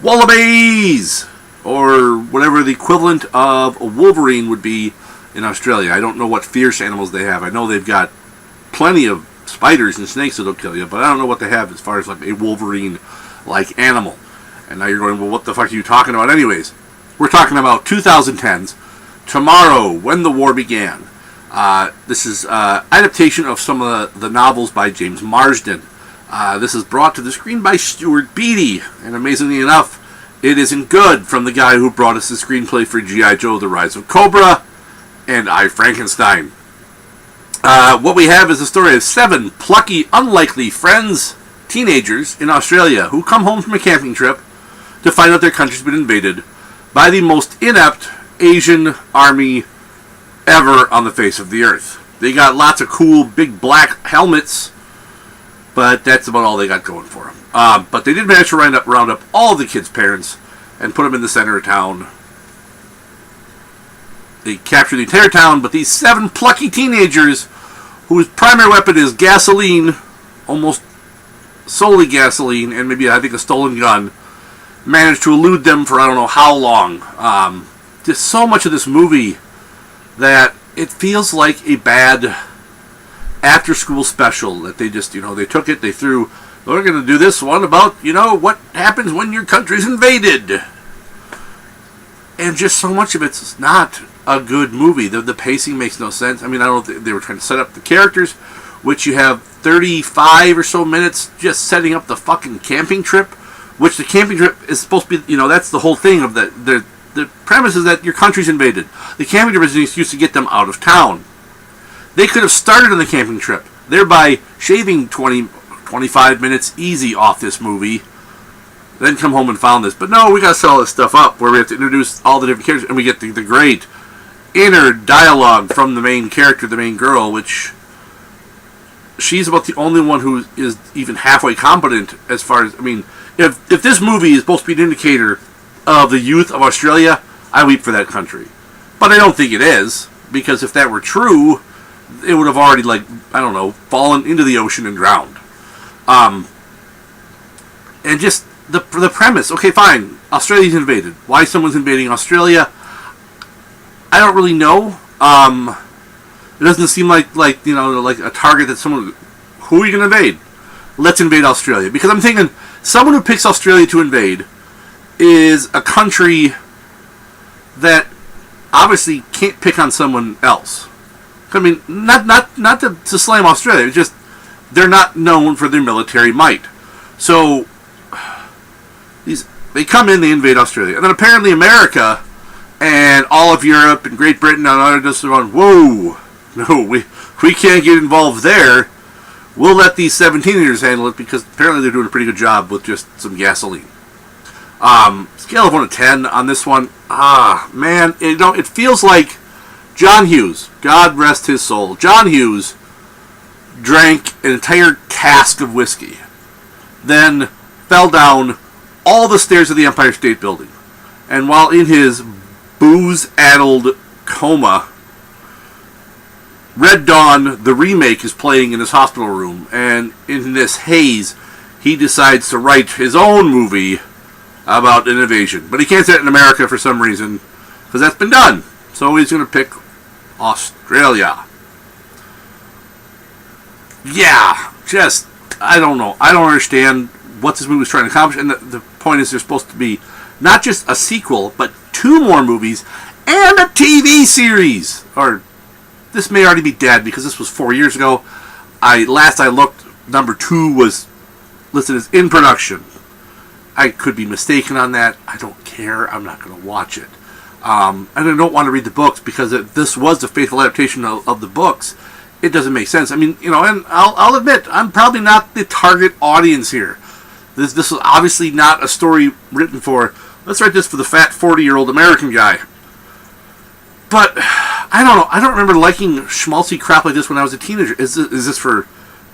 wallabies, or whatever the equivalent of a wolverine would be in Australia. I don't know what fierce animals they have. I know they've got plenty of spiders and snakes that'll kill you, but I don't know what they have as far as like a wolverine-like animal. And now you're going, well, what the fuck are you talking about anyways? We're talking about 2010's Tomorrow, When the War Began. This is adaptation of some of the novels by James Marsden. This is brought to the screen by Stuart Beattie, and amazingly enough, it isn't good, from the guy who brought us the screenplay for G.I. Joe, The Rise of Cobra, and I, Frankenstein. What we have is the story of 7 plucky, unlikely friends, teenagers in Australia, who come home from a camping trip to find out their country's been invaded by the most inept Asian army ever on the face of the earth. They got lots of cool big black helmets, but that's about all they got going for them. But they did manage to round up all the kids' parents and put them in the center of town. They capture the entire town, but these 7 plucky teenagers, whose primary weapon is gasoline, almost solely gasoline, and maybe I think a stolen gun, managed to elude them for I don't know how long. Just so much of this movie that it feels like a bad after-school special that they just, they took it, they threw, we're going to do this one about, what happens when your country's invaded. And just so much of it's not a good movie. The pacing makes no sense. I mean, I don't think they were trying to set up the characters, which you have 35 or so minutes just setting up the fucking camping trip, which the camping trip is supposed to be, that's the whole thing of the premise is that your country's invaded. The camping trip is an excuse to get them out of town. They could have started on the camping trip, thereby shaving 25 minutes easy off this movie, then come home and found this. But no, we gotta set all this stuff up where we have to introduce all the different characters, and we get the great inner dialogue from the main character, the main girl, which she's about the only one who is even halfway competent as far as, if this movie is supposed to be an indicator of the youth of Australia, I weep for that country. But I don't think it is, because if that were true, it would have already, fallen into the ocean and drowned. And just the premise, okay, fine, Australia's invaded. Why someone's invading Australia, I don't really know. It doesn't seem like a target that someone, who are you going to invade? Let's invade Australia. Because I'm thinking, someone who picks Australia to invade is a country that obviously can't pick on someone else. Not to slam Australia, it's just they're not known for their military might. So they come in, they invade Australia, and then apparently America and all of Europe and Great Britain and other just going, whoa, no, we can't get involved there. We'll let these 17-years handle it, because apparently they're doing a pretty good job with just some gasoline. Scale of 1 to 10 on this one. Man, it feels like John Hughes, God rest his soul, John Hughes drank an entire cask of whiskey, then fell down all the stairs of the Empire State Building, and while in his booze-addled coma, Red Dawn, the remake, is playing in his hospital room, and in this haze, he decides to write his own movie about an invasion. But he can't set it in America for some reason, because that's been done. So he's going to pick Australia. Yeah, just, I don't know. I don't understand what this movie was trying to accomplish, and the point is there's supposed to be not just a sequel, but 2 more movies and a TV series. Or, this may already be dead, because this was 4 years ago. Last I looked, number 2 was listed as in production. I could be mistaken on that. I don't care. I'm not going to watch it. And I don't want to read the books, because if this was the faithful adaptation of the books, it doesn't make sense. And I'll admit, I'm probably not the target audience here. This is obviously not a story written for, let's write this for the fat 40-year-old American guy. But, I don't know. I don't remember liking schmaltzy crap like this when I was a teenager. Is this for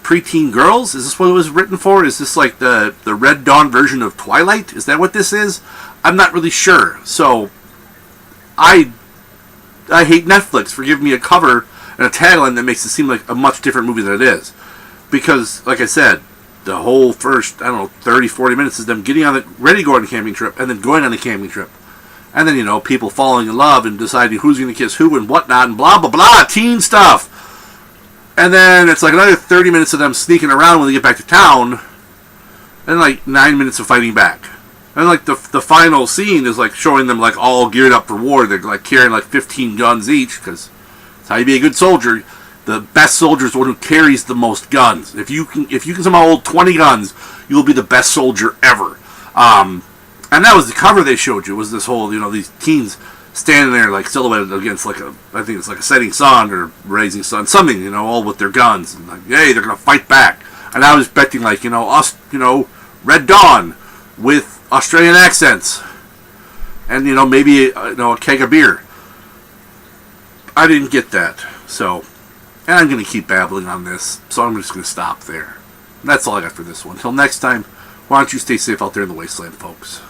preteen girls? Is this what it was written for? Is this like the Red Dawn version of Twilight? Is that what this is? I'm not really sure. So, I hate Netflix for giving me a cover and a tagline that makes it seem like a much different movie than it is. Because, like I said, the whole first, I don't know, 30, 40 minutes is them getting on the, ready to go on the camping trip, and then going on the camping trip. And then, you know, people falling in love and deciding who's going to kiss who and whatnot and blah, blah, blah, teen stuff. And then it's like another 30 minutes of them sneaking around when they get back to town. And like 9 minutes of fighting back. And like the final scene is like showing them like all geared up for war. They're like carrying like 15 guns each, because that's how you be a good soldier. The best soldier is the one who carries the most guns. If you can somehow hold 20 guns, you'll be the best soldier ever. And that was the cover they showed you, was this whole, you know, these teens standing there like silhouetted against like a, I think it's like a setting sun or rising sun, something, you know, all with their guns. And like, hey, they're going to fight back. And I was expecting like, you know, us, you know, Red Dawn with Australian accents. And, you know, maybe, you know, a keg of beer. I didn't get that. So, and I'm going to keep babbling on this. So I'm just going to stop there. That's all I got for this one. Until next time, why don't you stay safe out there in the wasteland, folks.